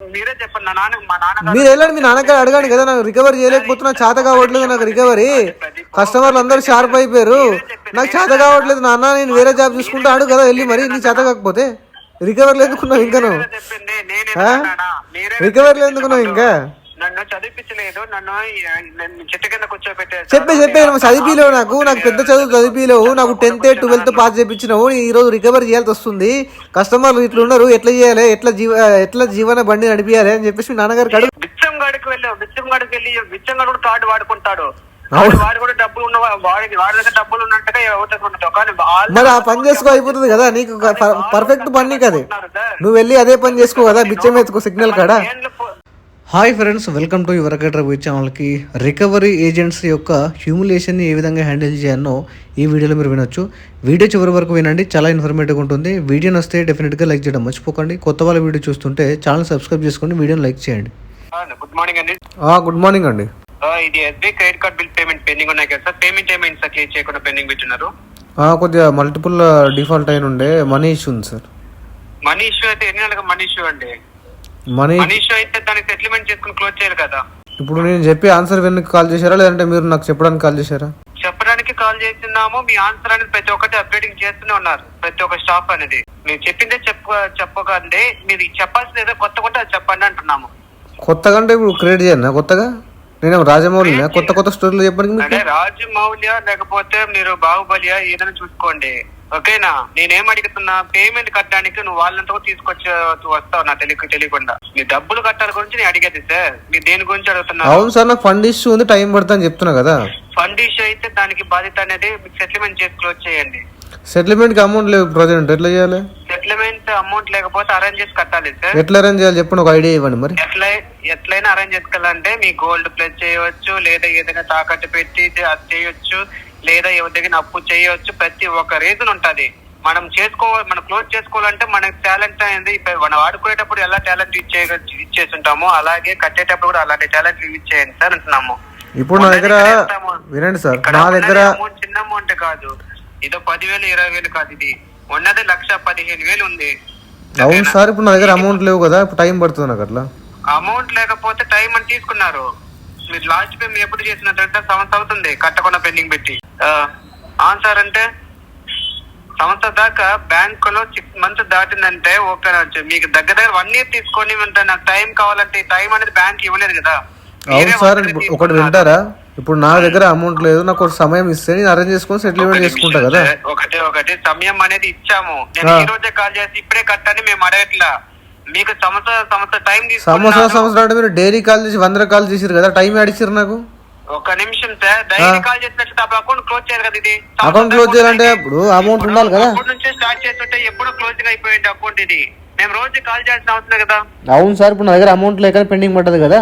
మీరే చెప్పండి. మా నాన్న మీరు వెళ్ళండి, మీ నాన్నగారు అడగండి కదా. నాకు రికవరీ చేయలేకపోతున్నా, చేత కావట్లేదు నాకు రికవరీ. కస్టమర్లు అందరూ షార్ప్ అయిపోయారు, నాకు చేత కావట్లేదు నాన్న, నేను వేరే జాబ్ చూసుకుంటా అడుగు కదా వెళ్ళి. మరి నీ చేత కాకపోతే రికవర్లు ఎందుకున్నావు ఇంకా నువ్వు? రికవర్లు ఎందుకున్నావు ఇంకా? నన్ను చదివించలేదు, నన్ను చెట్టు కింద కూర్చోబెట్టారు. చెప్పేను చదివిలేవు, నాకు పెద్ద చదువు చదివిలేవు, నాకు 10th 12th పాస్ చేయించినావు. ఈ రోజు రికవరీ చేయాల్సి వస్తుంది, కస్టమర్లు ఇట్లా ఉన్నారు, ఎట్లా చేయాలి, ఎట్లా జీవన బండి నడిపియాలి అని చెప్పేసి మీ నాన్నగారికి అడుగు. బిచ్చం గాడికి వెళ్ళావు, బిచ్చం గాడికి వెళ్ళి బిచ్చం గాడు కూడా కార్డు వాడుకుంటాడు, వాడు కూడా డబ్బులు ఉన్న వాడి దగ్గర డబ్బులు ఉన్నట్టుగా ఎవరి ఉండదు. కానీ మరి ఆ పని చేసుకో అయిపోతుంది కదా, నీకు పర్ఫెక్ట్ పని కదా, నువ్వు వెళ్ళి అదే పని చేసుకో కదా, బిచ్చం ఎత్తుకో సిగ్నల్ కాడ. Hi friends, welcome to your Ravi ఛానల్కి. రికవరీ ఏజెంట్స్ యొక్క హ్యూమిలేషన్ని ఏ విధంగా హ్యాండిల్ చేయాలో ఈ వీడియోలో మీరు వినొచ్చు. వీడియో చివరి వరకు వినండి, చాలా ఇన్ఫర్మేటివ్గా ఉంటుంది. వీడియో నస్తే డెఫినెట్గా లైక్ చేయడం మర్చిపోకండి. కొత్త వాళ్ళ వీడియో చూస్తుంటే ఛానల్ సబ్స్క్రైబ్ చేసుకోండి, వీడియోని లైక్ చేయండి. గుడ్ మార్నింగ్ అండి. గుడ్ మార్నింగ్ అండి. ఇది SBI credit card bill payment pending ఉన్నాయి కదా సార్, పేమెంట్ ఏమైంది సార్? క్లియర్ చేయకుండా పెండింగ్ పెట్టినారు. కొద్దిగా మల్టిపుల్ డిఫాల్ట్ అయిన ఉండే మనీ ఇష్యూ ఉంది సార్. మనీ ఇష్యూ అయితే ఎన్ని నెలలకు మనీ ఇష్యూ అండి? మనీ ఇష్యూ అయితే దానికి సెటిల్మెంట్ చేసుకుని క్లోజ్ చేయాలి కదా. ఇప్పుడు నేను చెప్పి ఆన్సర్ వెనక్కి కాల్ చేశారా, లేదంటే మీరు నాకు చెప్పడానికి కాల్ చేశారా? చెప్పడానికి కాల్ చేస్తున్నాము. మీ ఆన్సర్ అనేది ప్రతి ఒక్కటి అప్డేటింగ్ చేస్తూనే ఉన్నారు, ప్రతి ఒక్క స్టాఫ్ అనేది. మీరు చెప్పిందే చెప్పకండి, మీరు చెప్పాల్సింది ఏదో కొత్త అది చెప్పండి అంటున్నాము. కొత్తగా అంటే ఇప్పుడు క్రియేట్ చేయను కొత్తగా, నేను రాజమౌళి కొత్త స్టోరీలు చెప్పండి. అంటే రాజమౌళియా లేకపోతే మీరు బాహుబలియా ఏదైనా చూసుకోండి, ఓకేనా? నేనేం అడుగుతున్నా, పేమెంట్ కట్టడానికి నువ్వు వాళ్ళంతా తీసుకొచ్చి వస్తావు నా తెలియకుండా. మీ డబ్బులు కట్టాల గురించి నేను అడిగేది సార్, మీరు దేని గురించి అడుగుతున్నా? అవును సార్, నాకు ఫండ్ ఇష్యూ ఉంది, టైం పడుతుంది చెప్తున్నా కదా. ఫండ్ ఇష్యూ అయితే దానికి బాధ్యత అనేది సెటిల్మెంట్ చేసి క్లోజ్ చేయండి. సెటిల్మెంట్ కి అమౌంట్ లేదు ప్రజెంట్, ఎట్లా చేయాలి? సెటిల్మెంట్ అమౌంట్ లేకపోతే అరేంజ్ చేసి కట్టాలి సార్. ఎట్లా అరేంజ్ చేయాలి చెప్పండి, ఒక ఐడియా ఇవ్వండి. మరి ఎట్లయినా అరేంజ్ చేసుకోవాలంటే మీ గోల్డ్ ప్లస్ చేయవచ్చు, లేదా ఏదైనా తాకట్టు పెట్టి అది చేయొచ్చు, లేదా ఎవరి దగ్గర అప్పు చేయవచ్చు. ప్రతి ఒక్క రీజన్ ఉంటది. మనం క్లోజ్ చేసుకోవాలంటే మనకి టాలెంట్ అనేది మనం వాడుకునేటప్పుడు ఎలా టాలెంట్ ఇచ్చేసి ఉంటామో, అలాగే కట్టేటప్పుడు కూడా అలాంటి టాలెంట్ యూజ్ చేయండి సార్ అంటున్నాము. ఇప్పుడు నా దగ్గర వినండి సార్, నా దగ్గర చిన్న అమౌంట్ కాదు, ఇదో 10,000 20,000 కాదు, ఇది ఉన్నది 1,15,000 ఉంది. అవును సార్, ఇప్పుడు నా దగ్గర అమౌంట్ లేవు కదా, ఇప్పుడు టైం పడుతుంది నాకు. అట్లా అమౌంట్ లేకపోతే టైం అని తీసుకున్నారు. మీరు లాస్ట్ పేమెంట్ ఎప్పుడు చేసినట్టు సంవత్సరం అవుతుంది కట్టకుండా పెండింగ్ పెట్టి. ఆన్సర్ అంటే సంవత్సరం దాకా బ్యాంక్ లో 6 months దాటిందంటే ఓకే. మీకు దగ్గర 1 year తీసుకొని నాకు టైం కావాలంటే టైం అనేది బ్యాంక్ ఇవ్వలేదు కదా. అవును సార్, ఒకటి వింటారా? ఇప్పుడు నా దగ్గర అమౌంట్ లేదు, నాకు ఒక సమయం ఇస్తే నేను అరేంజ్ చేసుకొని సెటిల్మెంట్ చేసుకుంటా కదా. ఒకటి సమయం అనేది ఇచ్చాము. నేను ఈ రోజే కాల్ చేసి ఇప్పుడే కట్టని మేము అడగట్లా. మీకు సంవత్సరం టైం సంవత్సరం అంటే మీరు డైలీ కాల్ చేసి 100 కాల్ చేసారు కదా, టైం అడిచారు నాకు. ఒక నిమిషం సార్, డైలీ కాల్ చేసినట్టు అకౌంట్ క్లోజ్ చేయాలి కదా. ఇది అకౌంట్ క్లోజ్ చేయాలంటే ఇప్పుడు అమౌంట్ ఉండాలి కదా. అప్పటి నుంచే స్టార్ట్ చేస్తుంటే ఎప్పుడో క్లోజింగ్ అయిపోయింది అకౌంట్. ఇది మేము రోజు కాల్ చేయాల్సిన అవసరం కదా. అవును సార్, ఇప్పుడు నా దగ్గర అమౌంట్ లేక పెండింగ్ పడ్డది కదా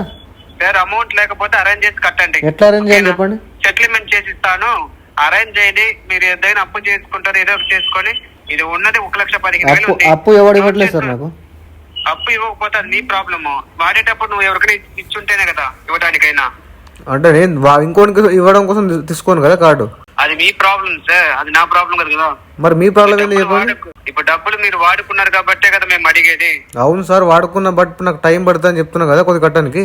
సార్. అమౌంట్ లేకపోతే అరేంజ్ చేసి కట్టండి. ఎట్లా అరేంజ్ చేయాలి చెప్పండి? సెటిల్మెంట్ చేసి ఇస్తాను, అరేంజ్ చేయండి. మీరు ఏదైనా అప్పు చేసుకుంటారు, ఏదో చేసుకొని. ఇది ఉన్నది 1,15,000. అప్పు ఎవరు ఇవ్వట్లేదు సార్ నాకు. అప్పు ఇవ్వకపోతే అది నీ ప్రాబ్లమ్. వాడేటప్పుడు నువ్వు ఎవరికైనా ఇచ్చుంటేనే కదా ఇవ్వడానికైనా. అంటే నేను ఇంకోటి ఇవ్వడం కోసం తీసుకోను కదా కార్డు. అది మీ ప్రాబ్లం సార్, అది నా ప్రాబ్లం కదా. మరి మీ ప్రాబ్లం ఏంటి చెప్పండి? ఇప్పుడు డబ్బులు మీరు వాడుకున్నారు కాబట్టే కదా మేము అడిగేది. అవును సార్, వాడుకున్నా, బట్ నాకు టైం పడుతుంది అని చెప్తున్నా కదా కొద్ది కట్టడానికి.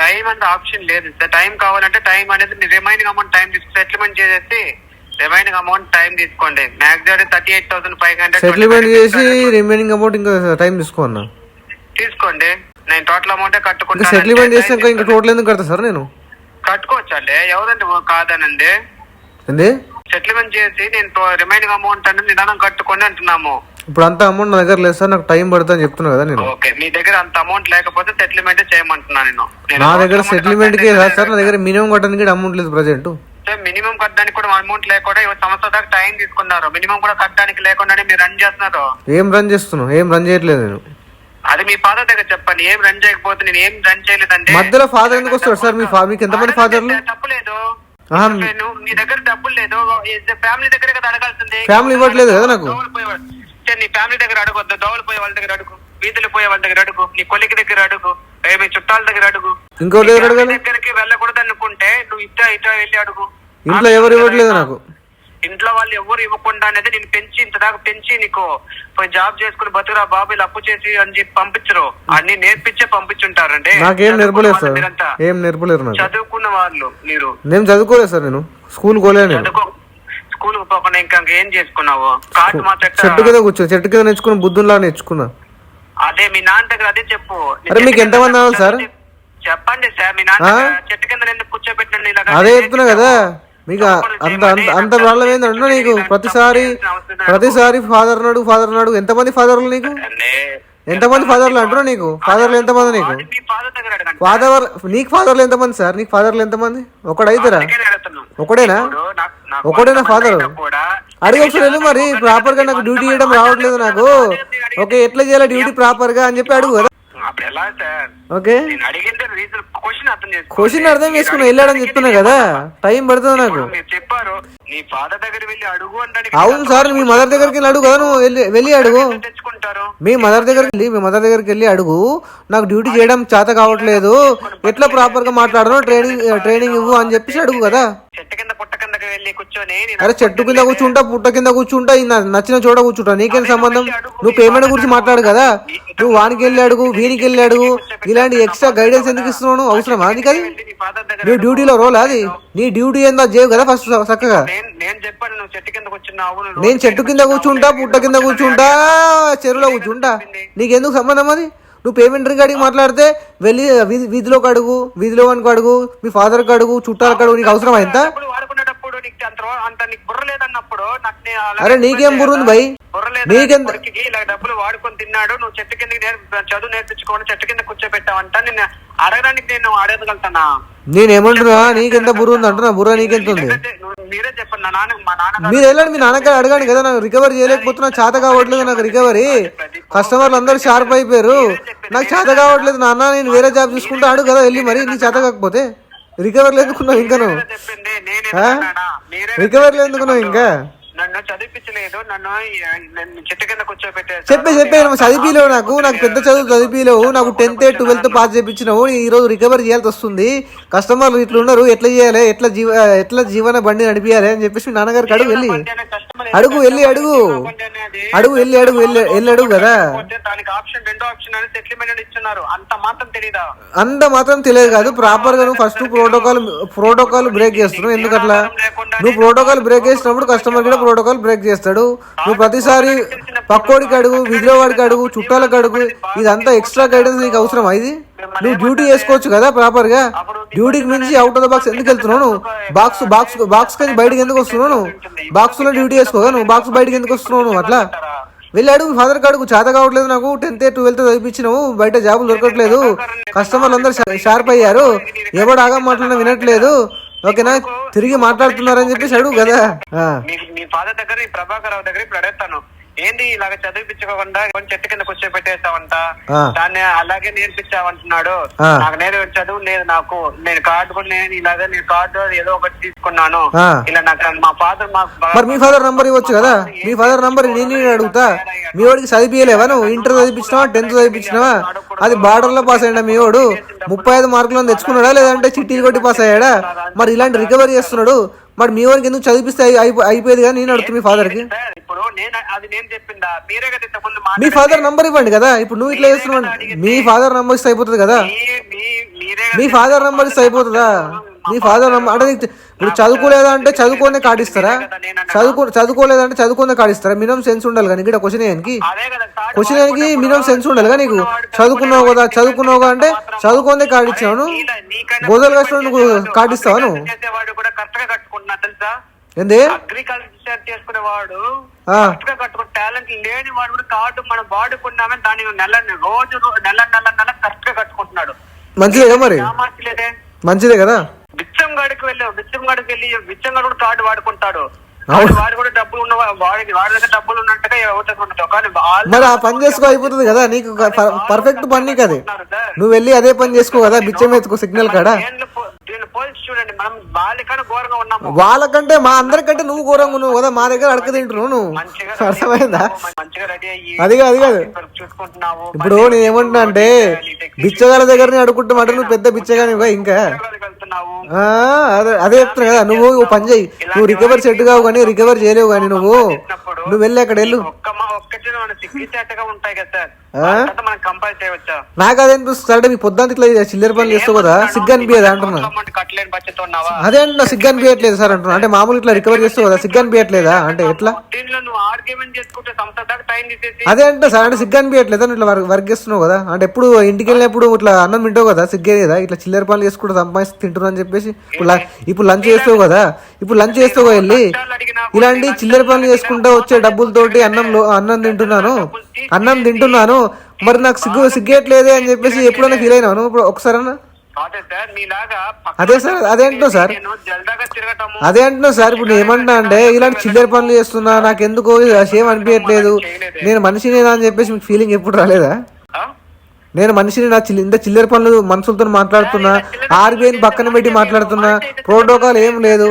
టైం అంటే ఆప్షన్ లేదు సార్. టైం కావాలంటే టైం అనేది రిమైనింగ్ అమౌంట్ టైం సెటిల్మెంట్ చేసేసి రిమైనింగ్ అమౌంట్ టైం తీసుకోండి. మ్యాక్సిమం 38,500 సెటిల్మెంట్ చేసి రిమైనింగ్ అమౌంట్ ఇంకా టైం తీసుకోండి. నేను టోటల్ అమౌంట్ కట్టుకుంటా. సెటిల్మెంట్ చేస్తే ఇంకా టోటల్ ఎందుకు కడతా సార్? నేను కట్టుకోవచ్చు అండి, ఎవరంటే కాదనండి. సెటిల్మెంట్ చేసి నేను రిమైనింగ్ అమౌంట్ అనేది నిదానం కట్టుకోండి అంటున్నాము. ఇప్పుడు అంత అమౌంట్ నా దగ్గర లేదు సార్, నాకు టైం పడుతుంది అని చెప్తున్నా కదా నేను. ఓకే, మీ దగ్గర అంత అమౌంట్ లేకపోతే సెటిల్మెంట్ చేయమంటున్నా నేను. నా దగ్గర సెటిల్మెంట్ కి సార్, నా దగ్గర మినిమం కట్టడానికి అమౌంట్ లేదు ప్రజెంట్. మినిమం కట్టడానికి కూడా అమౌంట్ లేకుండా సంవత్సరం దాకా టైం తీసుకున్నారు. మినిమం కూడా కట్టడానికి లేకుండానే మీరు రన్ చేస్తున్నారు. ఏం రన్ చేస్తున్నావు? ఏం రన్ చేయట్లేదు నేను. అది మీ ఫాదర్ దగ్గర చెప్పండి. ఏం రన్ చేయకపోతే నేను ఏం రన్ చేయలేదంటే మధ్యలో ఫాదర్ ఎందుకు వస్తాడు సార్? మీకు ఎంతమంది ఫాదర్లు? తప్పులేదు, మీ దగ్గర డబ్బులు లేదు, ఫ్యామిలీ దగ్గర కదా అడగాల్సింది. ఫ్యామిలీ ఇవ్వట్లేదు కదా నాకు. నీ ఫ్యామిలీ దగ్గర అడగొద్దు, దోవలు పోయే వాళ్ళ దగ్గర అడుగు, వీధులు పోయే వాళ్ళ దగ్గర అడుగు, నీ కొలికి దగ్గర అడుగు, మీ చుట్టాల దగ్గర అడుగు. ఇంకో దగ్గరికి వెళ్ళకూడదు అనుకుంటే నువ్వు ఇట్లా వెళ్ళి అడుగు. ఇంట్లో ఎవరు ఇవ్వట్లేదు నాకు. ఇంట్లో వాళ్ళు ఎవరు ఇవ్వకుండా అనేది నేను పెంచి ఇంతదాకా పెంచి నీకు పోయి జాబ్ చేసుకుని బతుకురా బాబు ఇలా అప్పు చేసి అని చెప్పి పంపించరు, అన్ని నేర్పించే పంపించుంటారండి. నాకేం నేర్పలేదు సార్, ఏం నేర్పలేరు. చదువుకున్న వాళ్ళు మీరు. నేను చదువుకోలేదు సార్, నేను స్కూల్ పోలేదు. స్కూల్ పోకుండా ఇంకా ఏం చేసుకున్నావు? కార్డు మాత్రం చెట్టు కింద కూర్చో, చెట్టు కింద నేర్చుకుని బుద్ధుల్లా నేర్చుకున్నా. అదే మీ నాన్న దగ్గర అదే చెప్పు. అరే మీకు ఎంతమంది అవ్వాలి సార్? చెప్పండి సార్, మీ నాన్న చెట్టు కింద ఎందుకు కూర్చోబెట్టిన? అదే చెప్తున్నా కదా మీకు. అంత అంత ప్రాబ్లం ఏంటంటే నీకు ప్రతిసారి ఫాదర్ నాడు ఎంతమంది ఫాదర్లు నీకు? ఎంతమంది ఫాదర్లు అంటున్నావు? నీకు ఫాదర్లు ఎంతమంది? నీకు నీకు ఫాదర్లు ఎంతమంది సార్? నీకు ఫాదర్లు ఎంతమంది? ఒకడైతేరా? ఒకడేనా ఫాదర్? అడిగి ఒకసారి మరి ప్రాపర్ గా నాకు డ్యూటీ చేయడం రావట్లేదు నాకు, ఓకే ఎట్లా చేయాలి డ్యూటీ ప్రాపర్ గా అని చెప్పి అడుగు కదా. ఓకే క్వశ్చన్ అర్థం చేసుకున్నా వెళ్ళాడని చెప్తున్నా కదా, టైం పడుతుంది నాకు. అవును సార్, మీ మదర్ దగ్గరికి వెళ్ళి అడుగు కదా, నువ్వు వెళ్ళి అడుగు. మీ మదర్ దగ్గరికి వెళ్ళి అడుగు, నాకు డ్యూటీ చేయడం చేత కావట్లేదు, ఎట్లా ప్రాపర్ గా మాట్లాడను, ట్రైనింగ్ ఇవ్వు అని చెప్పేసి అడుగు కదా. అరే చెట్టు కింద కూర్చుంటా, పుట్ట కింద కూర్చుంటా, నచ్చిన చోట కూర్చుంటా, నీకేం సంబంధం? నువ్వు పేమెంట్ గురించి మాట్లాడు కదా. నువ్వు వానికి వెళ్ళి అడుగు, వీనికి వెళ్ళి అడుగు, ఇలాంటి ఎక్స్ట్రా గైడెన్స్ ఎందుకు ఇస్తున్నావు? అవసరమా అది? కదా నీ డ్యూటీలో రోల్ అది, నీ డ్యూటీ ఏందో చేయవు కదా ఫస్ట్ చక్కగా. నేను చెట్టు కింద కూర్చుంటా, పుట్ట కింద కూర్చుంటా, చెరువులో కూర్చుంటా, నీకెందుకు సంబంధం అది? నువ్వు పేమెంట్ రిగార్డింగ్ మాట్లాడితే వెళ్ళి వీధిలోకి అడుగు, వీధిలో వానికి అడుగు, మీ ఫాదర్కి అడుగు, చుట్టాలకు అడుగు, నీకు అవసరం అయిందా? అరే నీకేం బుర్ర ఉంది భయ్? నీకెంత డబ్బులు వాడుకొని తిన్నాడు, నువ్వు చెట్టు కింద చదువు నేర్పించుకోండి చెట్టు కింద కూర్చోబెట్టావంట, నేను అడగడానికి నేను అడగగలుగుతానా? నేనేమంటున్నా, నీకెంత బుర్ర ఉంది అంటున్నా. బుర్ర నీకెంత ఉంది? మీరే చెప్పండి. మా నాన్న మీరు వెళ్ళండి, మీ నాన్నగారు అడగండి కదా. నాకు రికవరీ చేయలేకపోతున్నా, చేత కావట్లేదు నాకు రికవరీ. కస్టమర్లు అందరూ షార్ప్ అయిపోయారు, నాకు చేత కావట్లేదు నాన్న, నేను వేరే జాబ్ చూసుకుంటా అడుగు కదా వెళ్ళి. మరి నీ చేత కాకపోతే రికవర్లు ఎందుకున్నావు ఇంకా? నువ్వు రికవర్లు ఎందుకున్నావు ఇంకా? నన్ను చదివించలేదు, నన్ను చెట్టు కింద కూర్చోబెట్టారు. చెప్పే నువ్వు చదివిలేవు, నాకు పెద్ద చదువు చదివిలేవు, నాకు 10th 12th పాస్ చేయించినావు. ఈ రోజు రికవరీ చేయాల్సి వస్తుంది, కస్టమర్లు ఇట్లా ఉన్నారు, ఎట్లా చేయాలి, ఎట్లా జీవన బండి నడిపియాలి అని చెప్పేసి మీ నాన్నగారికి అడుగు వెళ్ళి అడుగు వెళ్ళి అడుగు అడుగు వెళ్ళి అడుగు వెళ్ళి అడుగు కదా. అంత మాత్రం తెలియదు కాదు, ప్రాపర్ గా నువ్వు ఫస్ట్ ప్రోటోకాల్ బ్రేక్ చేస్తున్నావు. ఎందుకట్లా? నువ్వు ప్రోటోకాల్ బ్రేక్ చేసినప్పుడు కస్టమర్ కూడా ప్రోటోకాల్ బ్రేక్ చేస్తాడు. నువ్వు ప్రతిసారి పక్కోడికి అడుగు, విధిలో వాడికి అడుగు, చుట్టాలకు అడుగు, ఇదంతా ఎక్స్ట్రా గైడెన్స్ నీకు అవసరం ఇది? నువ్వు డ్యూటీ చేసుకోవచ్చు కదా ప్రాపర్ గా. డ్యూటీకి మించి అవుట్ ఆఫ్ ద బాక్స్ ఎందుకు వెళ్తున్నావు? బాక్స్ కానీ బయటకి ఎందుకు వస్తున్నావు? బాక్స్ లో డ్యూటీ చేసుకోగా నువ్వు బాక్స్ బయటకి ఎందుకు వస్తున్నావు? అట్లా వెళ్ళి అడుగు, ఫాదర్ కి అడుగు. చేత కావట్లేదు నాకు, 10th 12th చదివించినావు, బయట జాబులు దొరకట్లేదు, కస్టమర్లు అందరూ షార్ప్ అయ్యారు, ఎవడు ఆగా మాట్లాడినా వినట్లేదు, ఓకేనా, తిరిగి మాట్లాడుతున్నారని చెప్పేసి అడుగు కదా. మీ ఫాదర్ దగ్గర, ప్రభాకర్ రావు దగ్గర ఇప్పుడు అడుగుతాను, ఏంది ఇలాగ చదివించుకోకుండా చెట్టు కింద కూర్చోబెట్టేస్తావంట, దాన్ని అలాగే నేర్పించావంటున్నాడు. నాకు చదువు లేదు, నాకు నేను కార్డు కూడా నేను కార్డు ఏదో ఒకటి తీసుకున్నాను, ఇలా నాకు మా ఫాదర్ మరి మీ ఫాదర్ నంబర్ ఇవ్వచ్చు కదా. మీ ఫాదర్ నంబర్ నేను అడుగుతా. మీ వాడికి చదివియలేవా నువ్వు? ఇంటర్ చదివించినావా, 10th చదివించినావా? అది బార్డర్ లో పాస్ అయ్యాడా మీ వాడు? 35 మార్కులను తెచ్చుకున్నాడా, లేదంటే చిట్టీలు కొట్టి పాస్ అయ్యాడా? మరి ఇలాంటి రికవరీ చేస్తున్నాడు, మరి మీ వారికి ఎందుకు చదివిస్తే అయిపోయేది కానీ నేను అడుగుతా మీ ఫాదర్ కి. మీ ఫాదర్ నంబర్ ఇవ్వండి కదా. ఇప్పుడు నువ్వు ఇట్లా చేస్తున్నావు, మీ ఫాదర్ నంబర్ ఇస్తే అయిపోతుంది కదా. మీ ఫాదర్ నంబర్ ఇస్తే అయిపోతుందా? మీ ఫాదర్ నంబర్ అంటే ఇప్పుడు చదువుకోలేదా అంటే చదువుకోనే కార్డు ఇస్తారా? చదువుకోలేదంటే చదువుకోనే కార్డు ఇస్తారా? మినిమం సెన్స్ ఉండాలి కానీ ఇక్కడ క్వశ్చన్ ఏనికి మినిమం సెన్స్ ఉండాలి కదా నీకు. చదువుకున్నావు కదా అంటే చదువుకోనే కార్డు ఇచ్చావు, గోదలు కష్టం నువ్వు కార్డు ఇస్తావా నువ్వు? ఏంది అగ్రికల్చర్ చేసుకునేవాడు టాలెంట్ లేని వాడు కూడా కార్డు మనం వాడుకున్నామే, దాని రోజు నెల కరెక్ట్ గా కట్టుకుంటున్నాడు. మంచిదే మరి, మంచిదే కదా. బిచ్చంగాడికి వెళ్ళి బిచ్చంగాడు కూడా కార్డు వాడుకుంటాడు, వాడు కూడా డబ్బులు ఉన్న వాడి దగ్గర డబ్బులు ఉన్నట్టుగా ఉండదు. కానీ మరి ఆ పని చేసుకో అయిపోతుంది కదా నీకు, పర్ఫెక్ట్ పని కదా. నువ్వు వెళ్ళి అదే పని చేసుకో కదా, బిచ్చం ఎత్తుకో సిగ్నల్ కాడ. చూడండి, మనం వాళ్ళకన్నా ఘోరంగా ఉన్నాము. వాళ్ళకంటే మా అందరికంటే నువ్వు ఘోరంగా ఉన్నావు కదా, మా దగ్గర అడక తింటున్నావు నువ్వు, అర్థమైందా? అది కాదు చూసుకుంటున్నావు. ఇప్పుడు నేను ఏమంటున్నా అంటే బిచ్చగాళ్ళ దగ్గరనే అడుగుంటామంటే నువ్వు పెద్ద బిచ్చగానివా ఇంకా. అదే చెప్తున్నా కదా, నువ్వు పని చేయి, నువ్వు రికవర్ సెట్ కావు కానీ రికవర్ చేయలేవు కానీ నువ్వు వెళ్ళి అక్కడ వెళ్ళు. ఉంటాయి కదా సార్, మనం కంపేర్ చేయవచ్చా? నాకు అదే అనిపిస్తుంది, మీ పొద్దున్న ఇట్లా చిల్లర పనులు చేస్తావు కదా, సిగ్గు అనిపించదు అంటున్నా. అదే అంటున్నా, సిగ్గు అనిపించట్లేదు సార్ అంటున్నా. అంటే మామూలు ఇట్లా రికవర్ చేస్తావు కదా, సిగ్గు అనిపించట్లేదా అంటే ఎట్లా? అదే అంటే సార్, అంటే సిగ్గు అనిపించట్లేదా ఇట్లా వర్క్ చేస్తున్నావు కదా, అంటే ఎప్పుడు ఇంటికి వెళ్ళినప్పుడు ఇట్లా అన్నం తింటావు కదా, సిగ్గే కదా ఇట్లా చిల్లర పనులు చేసుకుంటూ సంపాదించి తింటున్నా అని చెప్పేసి ఇప్పుడు లంచ్ చేస్తావు కదా, ఇప్పుడు లంచ్ చేస్తావు వెళ్ళి ఇలాంటి చిల్లర పనులు చేసుకుంటూ వచ్చే డబ్బులతోటి అన్నం తింటున్నాను మరి నాకు సిగ్గేయట్లేదే అని చెప్పేసి ఎప్పుడైనా ఫీల్ అయినాను ఇప్పుడు ఒకసారన్నా? అదే సార్, అదే అంటున్నా సార్, అదే అంటున్నా సార్. ఇప్పుడు నేను ఏమంటున్నా అంటే ఇలాంటి చిల్లర పనులు చేస్తున్నా, నాకు ఎందుకో సేమ్ అనిపించట్లేదు, నేను మనిషినేనా అని చెప్పేసి మీకు ఫీలింగ్ ఎప్పుడు రాలేదా? నేను మనిషిని, నా ఇంత చిల్లర పనులు మనుషులతో మాట్లాడుతున్నా, ఆర్బీఐని పక్కన పెట్టి మాట్లాడుతున్నా, ప్రోటోకాల్ ఏం లేదు.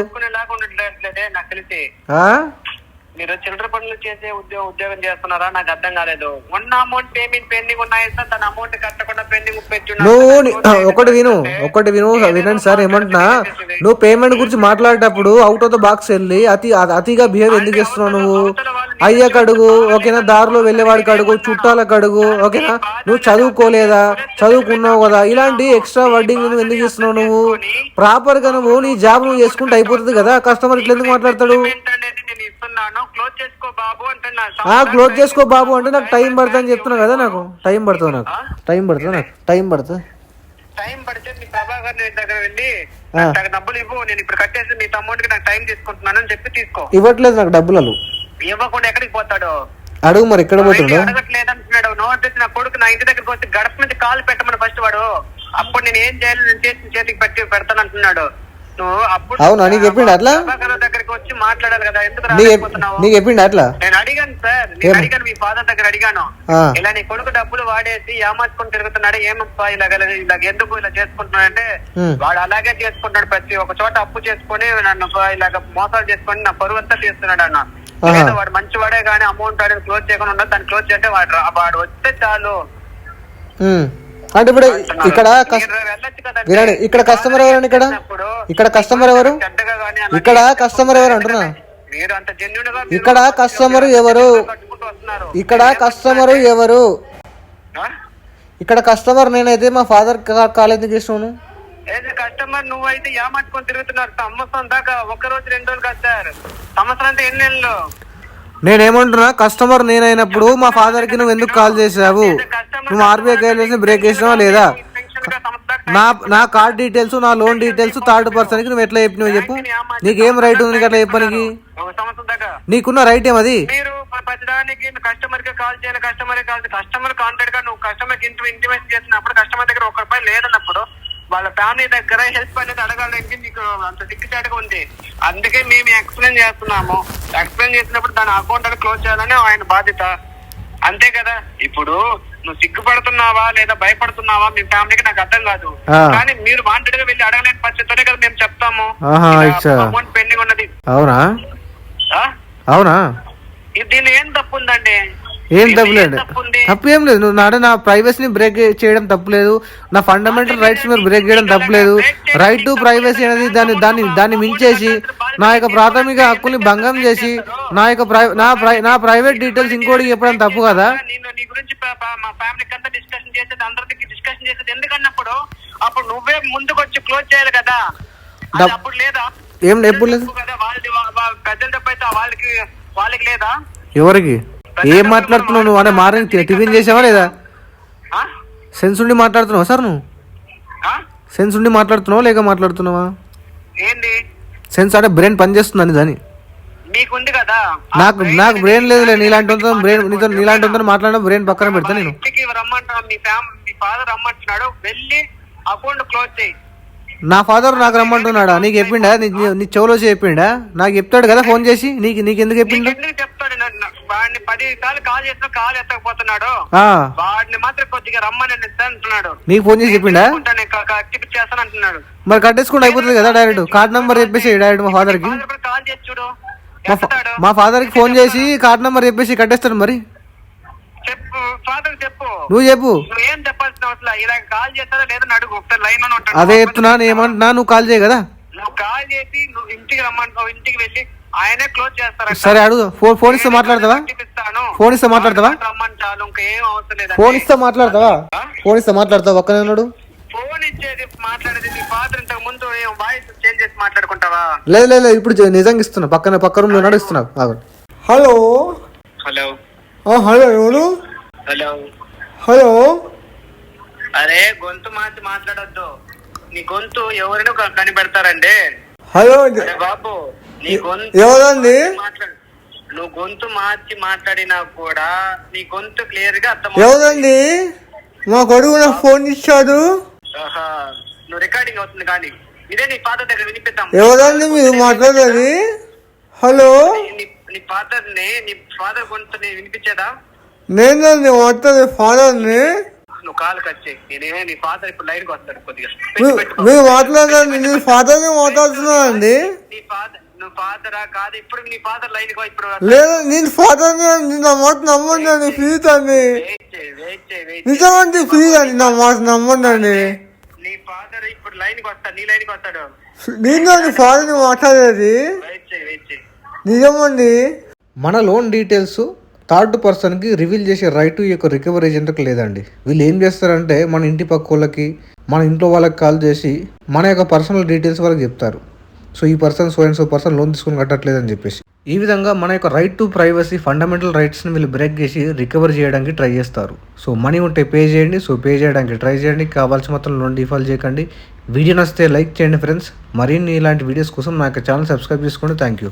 మీరు చిల్లర పనులు చేసే ఉద్యోగం చేస్తున్నారా? నాకు అర్థం కాలేదు. ఉన్న అమౌంట్ పేమెంట్ పెండింగ్ ఉన్నాయి సార్, తన అమౌంట్ కట్టకుండా పెండింగ్ నువ్వు ఒకటి వినండి సార్, ఏమంటున్నా, నువ్వు పేమెంట్ గురించి మాట్లాడేటప్పుడు అవుట్ ఆఫ్ ద బాక్స్ వెళ్ళి అతిగా బిహేవ్ ఎందుకు చేస్తున్నావు నువ్వు? అయ్యకు అడుగు, ఓకేనా, దారిలో వెళ్ళేవాడికి అడుగు, చుట్టాలకు అడుగు, ఓకేనా, నువ్వు చదువుకోలేదా, చదువుకున్నావు కదా, ఇలాంటి ఎక్స్ట్రా వర్డింగ్ నువ్వు ఎందుకు ఇస్తున్నావు? నువ్వు ప్రాపర్ గా నువ్వు నీ జాబ్ నువ్వు చేసుకుంటే అయిపోతుంది కదా, కస్టమర్ ఇట్లా ఎందుకు మాట్లాడతాడు? క్లోజ్ చేసుకో బాబు అంటే నాకు టైం పడుతుంది అని చెప్తున్నా కదా, నాకు టైం పడుతుంది టైం పడితే మీ ప్రభాకర్ దగ్గర వెళ్ళి డబ్బులు ఇవ్వు, నేను ఇప్పుడు కట్టేసి మీ తమ్ముడికి నాకు టైం తీసుకుంటున్నాను అని చెప్పి తీసుకో. ఇవ్వట్లేదు నాకు డబ్బులు, ఇవ్వకుండా ఎక్కడికి పోతాడు? అడుగు మరి, ఎక్కడ పోతాడు? అడగట్లేదు అంటున్నాడు. నోట్ తెచ్చి నా కొడుకు నా ఇంటి దగ్గరికి వచ్చి గడప మీద కాలు పెట్టమని ఫస్ట్ వాడు, అప్పుడు నేను ఏం చేయాలి, నేను చేతికి పెడతాను అంటున్నాడు. అవునా, నీకు చెప్పిండు అట్లా? దగ్గరికి వచ్చి మాట్లాడాలి కదా, ఎందుకు నీకు చెప్పిండు అట్లా? నేను అడిగాను సార్, నేను అడిగాను మీ ఫాదర్ దగ్గర అడిగాను, ఇలా నీ కొడుకు డబ్బులు వాడేసి ఏమార్చుకొని తిరుగుతున్నాడు, ఏమప్పా ఇలా ఎందుకు ఇలా చేసుకుంటున్నాడు అంటే, వాడు అలాగే చేసుకుంటున్నాడు, ప్రతి ఒక చోట అప్పు చేసుకొని నన్ను ఇలాగ మోసాలు చేసుకొని నా పరువు అంతా తీస్తున్నాడు అన్న. వాడు మంచివాడే కానీ అమౌంట్ వాడిని క్లోజ్ చేయకుండా ఉండదు, దాన్ని క్లోజ్ చేస్తే వాడు వస్తే చాలు. అంటే ఇప్పుడు ఇక్కడ ఇక్కడ కస్టమర్ ఎవరు? ఇక్కడ కస్టమర్ ఎవరు అంటున్నా? ఇక్కడ కస్టమర్ నేనైతే మా ఫాదర్ కాల్ ఎందుకు చేస్తున్నాను? కస్టమర్ నువ్వైతే ఏమార్చుకొని తిరుగుతున్నారు సంవత్సరం దాకా, ఒక రోజు 2 రోజులు కాదు సార్, సంవత్సరం అంటే ఎన్ని నెలలు? నేనేమంటున్నా, కస్టమర్ నేనైనప్పుడు మా ఫాదర్ కి నువ్వు ఎందుకు కాల్ చేసావు? నువ్వు ఆర్బీఐ గైడ్లైన్స్ బ్రేక్ చేసినావా లేదా? నా కార్డ్ డీటెయిల్స్, నా లోన్ డీటెయిల్స్ థర్డ్ పర్సన్ కి నువ్వు ఎట్లా చెప్పినావు చెప్పు? నీకేం రైట్ ఉంది నీకు అట్లా చెప్పడానికి? నీకున్న రైట్ ఏమది? కస్టమర్ కి కాల్ చేయాలి, కస్టమర్ కాంటాక్ట్ గా నువ్వు కస్టమర్ కి ఇంటిమేషన్ చేసినప్పుడు, కస్టమర్ దగ్గర ₹1 లేదన్నప్పుడు వాళ్ళ ఫ్యామిలీ దగ్గర హెల్ప్ అనేది అడగాలంటే నీకు అంత దిక్కుచాటుగా ఉంది. అందుకే మేము ఎక్స్ప్లెయిన్ చేస్తున్నాము. ఎక్స్ప్లెయిన్ చేసినప్పుడు దాని అకౌంట్ అని క్లోజ్ చేయాలని ఆయన బాధ్యత, అంతే కదా. ఇప్పుడు నువ్వు సిగ్గుపడుతున్నావా లేదా భయపడుతున్నావా మీ ఫ్యామిలీకి నాకు అర్థం కాదు, కానీ మీరు వాంటెడ్ గా వెళ్ళి అడగలేని పరిస్థితితోనే కదా మేము చెప్తాము అమౌంట్ పెండింగ్ ఉన్నది. అవునా, దీన్ని ఏం తప్పు ఉందండి? ఏం తప్పులేదు, తప్పు ఏం లేదు. నువ్వు నా ప్రైవసీని బ్రేక్ చేయడం తప్పులేదు, నా ఫండమెంటల్ రైట్స్ మీరు బ్రేక్ చేయడం తప్పులేదు. రైట్ టు ప్రైవసీ అనేది దాన్ని మించేసి నా యొక్క ప్రాథమిక హక్కుల్ని భంగం చేసి నా ప్రైవేట్ డీటెయిల్స్ ఇంకోటి చెప్పడం తప్పు కదా. ఎందుకన్నప్పుడు అప్పుడు నువ్వే ముందుకు వచ్చి క్లోజ్ చేయాలి కదా, అప్పుడు లేదా? ఏం ఎప్పుడు లేదు, పెద్దల డబ్బు అయితే వాళ్ళకి లేదా? ఎవరికి? ఏం మాట్లాడుతున్నావు నువ్వు? అంటే మార్నింగ్ టిఫిన్ చేసావా లేదా? సెన్స్ ఉండి మాట్లాడుతున్నావా సార్? నువ్వు సెన్స్ ఉండి మాట్లాడుతున్నావా లేక మాట్లాడుతున్నావా? ఏంటి సెన్స్? అంటే బ్రెయిన్ పని చేస్తుందని దాని మీకుంది కదా, నాకు బ్రెయిన్ లేదులే. నీలాంటి మాట్లాడడం బ్రెయిన్ పక్కన పెడతా నేను. రమ్మంటున్నా, మీ ఫాదర్ రమ్మంటున్నాడు, వెళ్ళి అకౌంట్ క్లోజ్ చేయి. నా ఫాదర్ నాకు రమ్మంటున్నాడా? నీకు చెప్పిండా? నీ చెవులో చెప్పిండా? నాకు చెప్తాడు కదా ఫోన్ చేసి. నీకెందుకు చెప్పిండు? చెప్తాడు, వాడిని 10 సార్లు కాల్ చేసిన కాల్ ఎత్తకపోతున్నాడు, వాడిని మాత్రం కొద్దిగా రమ్మని అంటున్నాడు. నీకు ఫోన్ చేసి చెప్పిండా? చేస్తాను అంటున్నాడు. మరి కట్టేసుకుంటే అయిపోతుంది కదా డైరెక్ట్. కార్డ్ నంబర్ చెప్పేసి డైరెక్ట్ మా ఫాదర్ కి కాల్ చేసి చూడు. మా ఫాదర్ కి ఫోన్ చేసి కార్డ్ నంబర్ చెప్పేసి కట్టేస్తాడు. మరి చెప్పు. ఫాదర్ చెప్పు. నువ్వు చెప్పు. నువ్వేం చెప్పాల్సిన అవసరం. ఇలా కాల్ చేస్తారా లేదని అడుగు. ఒకసారి లైన్ లోనే ఉంటాడు. అదే చెప్తున్నాను. ఏమంటున్నా, నువ్వు కాల్ చేయ కదా. నువ్వు కాల్ చేసి నువ్వు ఇంటికి రమ్మంటావు. ఇంటికి వెళ్ళి ఆయనే క్లోజ్ చేస్తారా? సరే అడుగు. ఫోన్ ఇస్తే మాట్లాడతావా? ఫోన్ ఇస్తే మాట్లాడతావా? రమ్మని చాలు, ఇంకేం అవసరం లేదు. ఫోన్ ఇస్తే మాట్లాడతావా? ఫోన్ ఇస్తే మాట్లాడతావా? ఒక్కనే ఉన్నాడు. ఫోన్ ఇచ్చేది మాట్లాడేది నీ ఫాదర్. ఇంతకు ముందు వాయిస్ చేంజ్ చేసి మాట్లాడుకుంటావా? లేదు ఇప్పుడు నిజంగా ఇస్తున్నా. పక్క రూమ్ లో నడుస్తున్నావు. హలో హలో హలో ఎవరు? Hello hello. అరే గొంతు మార్చి మాట్లాడొద్దు. నీ గొంతు ఎవరైనా కనిపెడతారండి. హలో బాబు, నీ గొంతు ఎవరండి? నువ్వు గొంతు మార్చి మాట్లాడినా కూడా నీ గొంతు క్లియర్ గా అర్థం. ఎవరండి? మా కొడుకు నాకు ఫోన్ ఇచ్చాడు. నువ్వు రికార్డింగ్ అవుతుంది కానీ ఇదే నీ ఫాదర్ దగ్గర వినిపిద్దాం. ఎవరండి మీరు మాట్లాడేది? హలో, నీ ఫాదర్ నీ ఫాదర్ గొంతుని వినిపించేదా? నేనండి మాట్లాడే ఫాదర్ని. నువ్వు కాల్ కట్ చేయి. నేనే నీ ఫాదర్ ఇప్పుడు లైన్ కి వస్తాడు. కొద్దిగా మీరు మాట్లాడండి. నేను ఫాదర్ని మాట్లాడుతున్నానండి. నువ్వు ఫాదరా కాదు? ఇప్పుడు నీ ఫాదర్ లైన్ కి ఇప్పుడు లేదు, నేను ఫాదర్ని. నా మాట నమ్మండి. ప్లీజ్ అండి, నిజమండి. ప్లీజ్ అండి, నా మాట నమ్మండి. నీ ఫాదర్ ఇప్పుడు లైన్ కి వస్తాడు. నీ లైన్ కి వస్తాడు. నేను ఫాదర్ని మాట్లాడేది నిజమండి. మన లోన్ డీటెయిల్స్ థర్డ్ పర్సన్కి రివీల్ చేసే రైట్ ఈ యొక్క రికవరీ ఏజెంట్కి లేదండి. వీళ్ళు ఏం చేస్తారంటే మన ఇంటి పక్క వాళ్ళకి, మన ఇంట్లో వాళ్ళకి కాల్ చేసి మన యొక్క పర్సనల్ డీటెయిల్స్ వాళ్ళకి చెప్తారు. సో ఈ person so and so person loan తీసుకుని కట్టట్లేదని చెప్పేసి. ఈ విధంగా మన యొక్క రైట్ టు ప్రైవసీ ఫండమెంటల్ రైట్స్ని వీళ్ళు బ్రేక్ చేసి రికవర్ చేయడానికి ట్రై చేస్తారు. సో మనీ ఉంటే పే చేయండి. సో పే చేయడానికి ట్రై చేయండి. కావాల్సిన మొత్తం లోన్ డిఫాల్ట్ చేయకండి. వీడియో నచ్చితే లైక్ చేయండి ఫ్రెండ్స్. మరిన్ని ఇలాంటి వీడియోస్ కోసం నా యొక్క ఛానల్ సబ్స్క్రైబ్ చేసుకోండి. Thank you.